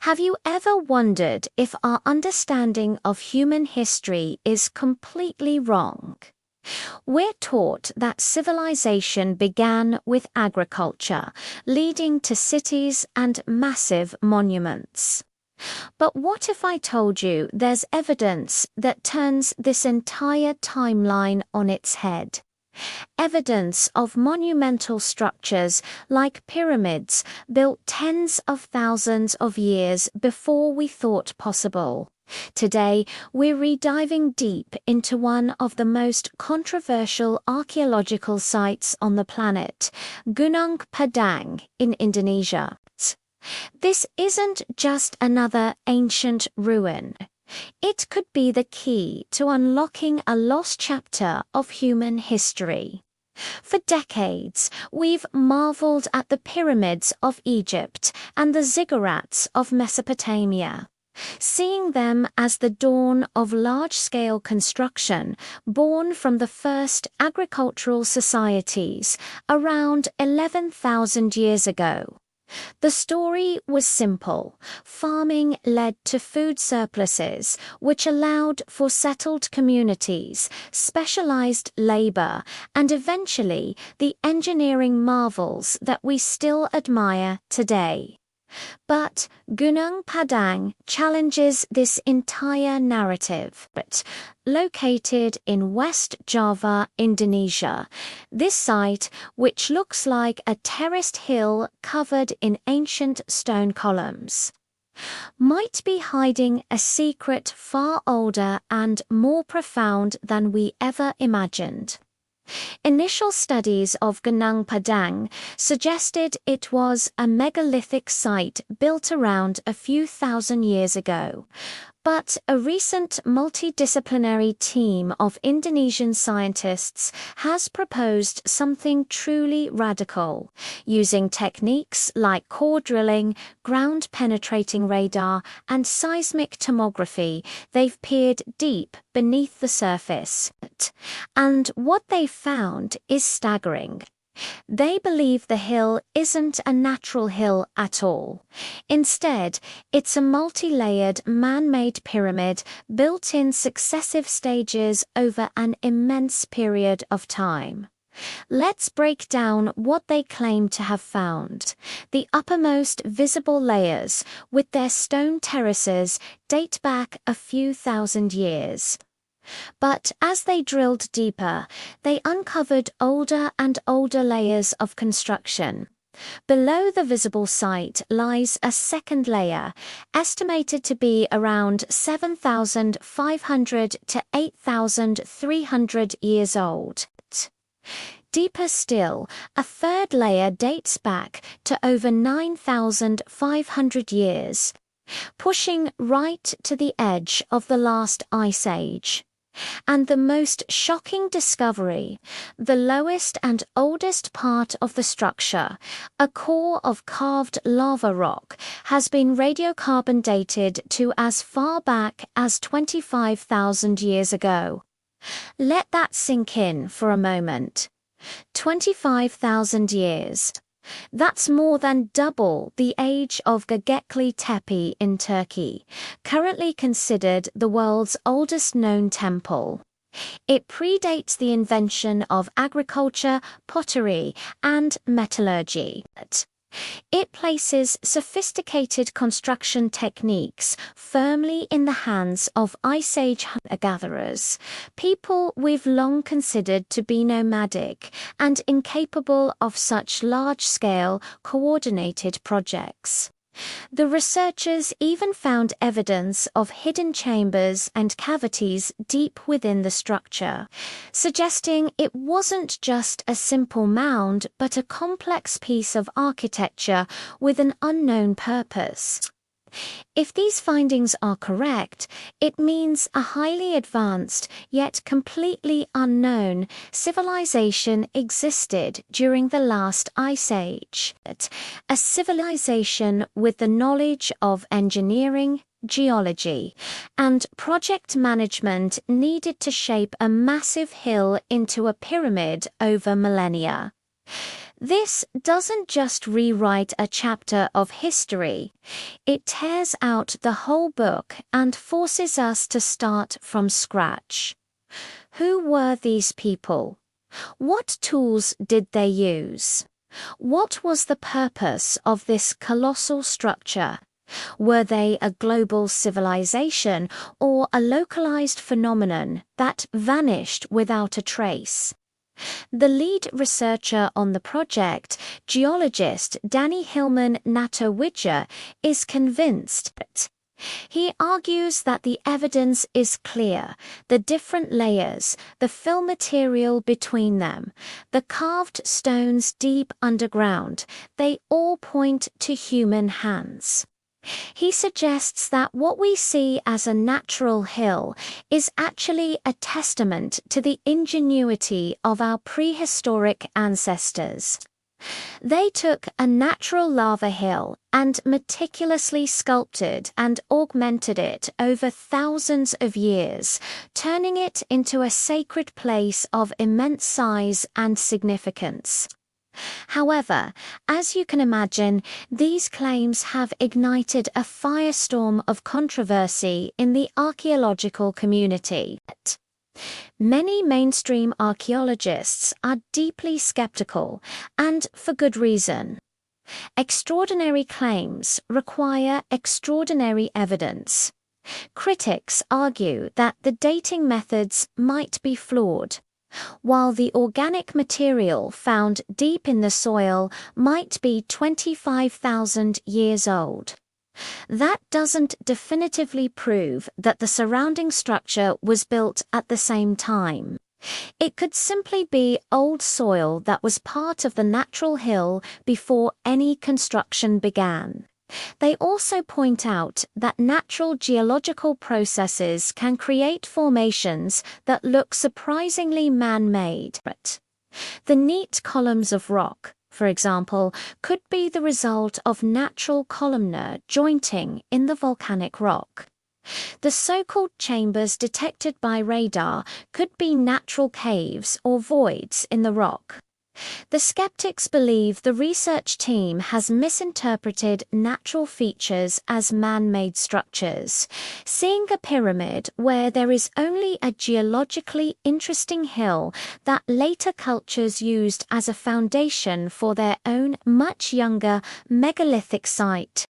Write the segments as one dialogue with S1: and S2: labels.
S1: Have you ever wondered if our understanding of human history is completely wrong? We're taught that civilization began with agriculture, leading to cities and massive monuments. But what if I told you there's evidence that turns this entire timeline on its head? Evidence of monumental structures like pyramids built tens of thousands of years before we thought possible. Today, we're rediving deep into one of the most controversial archaeological sites on the planet, Gunung Padang in Indonesia. This isn't just another ancient ruin. It could be the key to unlocking a lost chapter of human history. For decades, we've marveled at the pyramids of Egypt and the ziggurats of Mesopotamia, seeing them as the dawn of large-scale construction born from the first agricultural societies around 11,000 years ago. The story was simple. Farming led to food surpluses, which allowed for settled communities, specialized labor, and eventually the engineering marvels that we still admire today. But Gunung Padang challenges this entire narrative. Located in West Java, Indonesia, this site, which looks like a terraced hill covered in ancient stone columns, might be hiding a secret far older and more profound than we ever imagined. Initial studies of Gunung Padang suggested it was a megalithic site built around a few thousand years ago. But a recent multidisciplinary team of Indonesian scientists has proposed something truly radical, using techniques like core drilling, ground-penetrating radar, and seismic tomography. They've peered deep beneath the surface. And what they found is staggering. They believe the hill isn't a natural hill at all. Instead, it's a multi-layered man-made pyramid built in successive stages over an immense period of time. Let's break down what they claim to have found. The uppermost visible layers, with their stone terraces, date back a few thousand years. But as they drilled deeper, they uncovered older and older layers of construction. Below the visible site lies a second layer, estimated to be around 7,500 to 8,300 years old. Deeper still, a third layer dates back to over 9,500 years, pushing right to the edge of the last ice age. And the most shocking discovery, the lowest and oldest part of the structure, a core of carved lava rock, has been radiocarbon dated to as far back as 25,000 years ago. Let that sink in for a moment. 25,000 years. That's more than double the age of Göbekli Tepe in Turkey, currently considered the world's oldest known temple. It predates the invention of agriculture, pottery, and metallurgy. It places sophisticated construction techniques firmly in the hands of Ice Age hunter-gatherers, people we've long considered to be nomadic and incapable of such large-scale, coordinated projects. The researchers even found evidence of hidden chambers and cavities deep within the structure, suggesting it wasn't just a simple mound but a complex piece of architecture with an unknown purpose. If these findings are correct, it means a highly advanced, yet completely unknown, civilization existed during the last ice age. A civilization with the knowledge of engineering, geology, and project management needed to shape a massive hill into a pyramid over millennia. This doesn't just rewrite a chapter of history, it tears out the whole book and forces us to start from scratch. Who were these people? What tools did they use? What was the purpose of this colossal structure? Were they a global civilization or a localized phenomenon that vanished without a trace? The lead researcher on the project, geologist Danny Hillman Natowidja, is convinced that he argues that the evidence is clear, the different layers, the fill material between them, the carved stones deep underground, they all point to human hands. He suggests that what we see as a natural hill is actually a testament to the ingenuity of our prehistoric ancestors. They took a natural lava hill and meticulously sculpted and augmented it over thousands of years, turning it into a sacred place of immense size and significance. However, as you can imagine, these claims have ignited a firestorm of controversy in the archaeological community. Many mainstream archaeologists are deeply skeptical, and for good reason. Extraordinary claims require extraordinary evidence. Critics argue that the dating methods might be flawed, while the organic material found deep in the soil might be 25,000 years old. That doesn't definitively prove that the surrounding structure was built at the same time. It could simply be old soil that was part of the natural hill before any construction began. They also point out that natural geological processes can create formations that look surprisingly man-made. The neat columns of rock, for example, could be the result of natural columnar jointing in the volcanic rock. The so-called chambers detected by radar could be natural caves or voids in the rock. The skeptics believe the research team has misinterpreted natural features as man-made structures, seeing a pyramid where there is only a geologically interesting hill that later cultures used as a foundation for their own much younger megalithic site.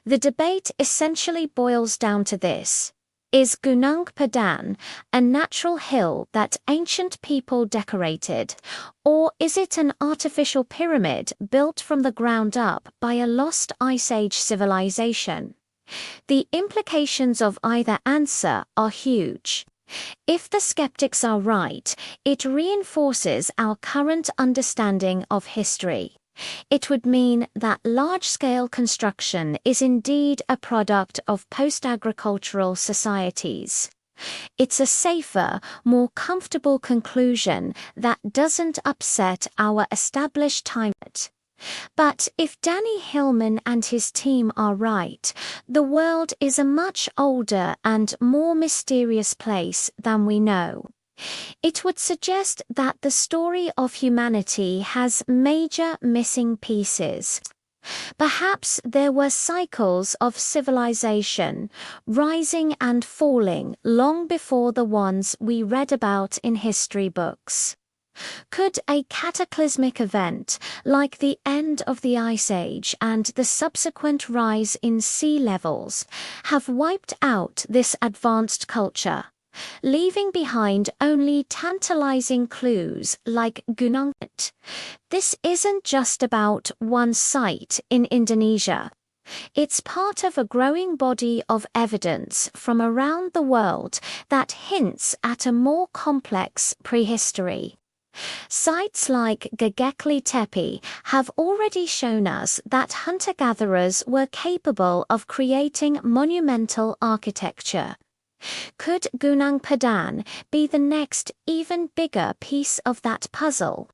S1: The debate essentially boils down to this. Is Gunung Padang a natural hill that ancient people decorated, or is it an artificial pyramid built from the ground up by a lost Ice Age civilization? The implications of either answer are huge. If the skeptics are right, it reinforces our current understanding of history. It would mean that large-scale construction is indeed a product of post-agricultural societies. It's a safer, more comfortable conclusion that doesn't upset our established timeline. But if Danny Hillman and his team are right, the world is a much older and more mysterious place than we know. It would suggest that the story of humanity has major missing pieces. Perhaps there were cycles of civilization, rising and falling long before the ones we read about in history books. Could a cataclysmic event, like the end of the Ice Age and the subsequent rise in sea levels, have wiped out this advanced culture, leaving behind only tantalizing clues like Gunung? This isn't just about one site in Indonesia. It's part of a growing body of evidence from around the world that hints at a more complex prehistory. Sites like Göbekli Tepe have already shown us that hunter-gatherers were capable of creating monumental architecture. Could Gunung Padang be the next, even bigger piece of that puzzle?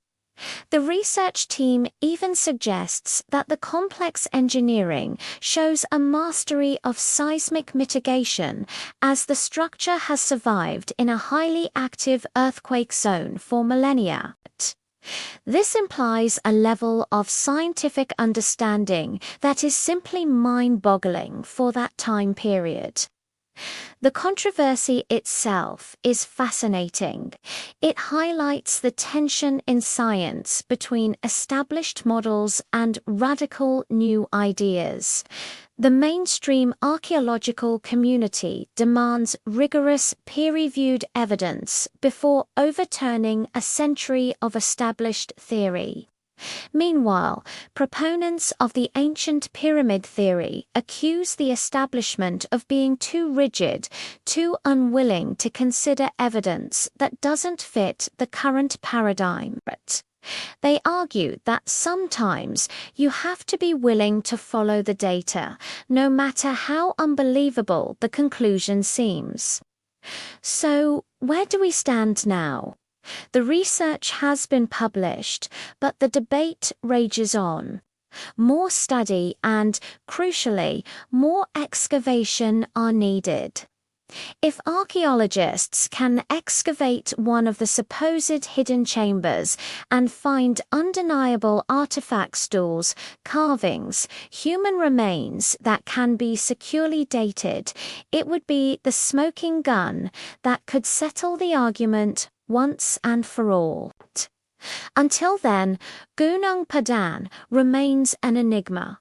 S1: The research team even suggests that the complex engineering shows a mastery of seismic mitigation, as the structure has survived in a highly active earthquake zone for millennia. This implies a level of scientific understanding that is simply mind-boggling for that time period. The controversy itself is fascinating. It highlights the tension in science between established models and radical new ideas. The mainstream archaeological community demands rigorous peer-reviewed evidence before overturning a century of established theory. Meanwhile, proponents of the ancient pyramid theory accuse the establishment of being too rigid, too unwilling to consider evidence that doesn't fit the current paradigm. They argue that sometimes you have to be willing to follow the data, no matter how unbelievable the conclusion seems. So, where do we stand now? The research has been published, but the debate rages on. More study and, crucially, more excavation are needed. If archaeologists can excavate one of the supposed hidden chambers and find undeniable artifact stools, carvings, human remains that can be securely dated, it would be the smoking gun that could settle the argument once and for all. Until then, Gunung Padang remains an enigma,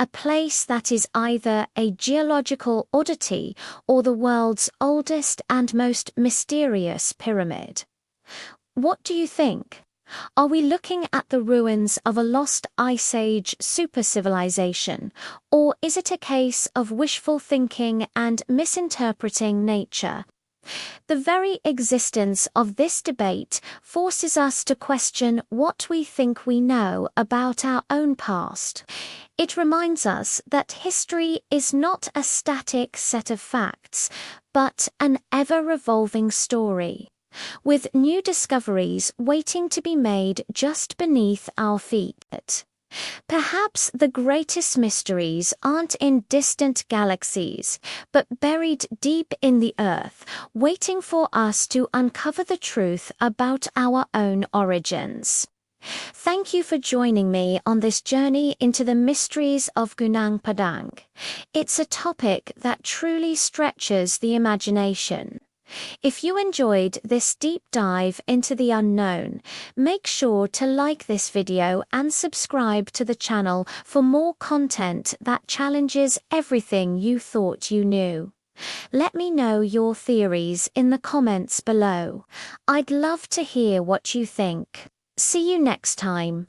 S1: a place that is either a geological oddity or the world's oldest and most mysterious pyramid. What do you think? Are we looking at the ruins of a lost Ice Age supercivilization, or is it a case of wishful thinking and misinterpreting nature? The very existence of this debate forces us to question what we think we know about our own past. It reminds us that history is not a static set of facts, but an ever-revolving story, with new discoveries waiting to be made just beneath our feet. Perhaps the greatest mysteries aren't in distant galaxies, but buried deep in the earth, waiting for us to uncover the truth about our own origins. Thank you for joining me on this journey into the mysteries of Gunung Padang. It's a topic that truly stretches the imagination. If you enjoyed this deep dive into the unknown, make sure to like this video and subscribe to the channel for more content that challenges everything you thought you knew. Let me know your theories in the comments below. I'd love to hear what you think. See you next time.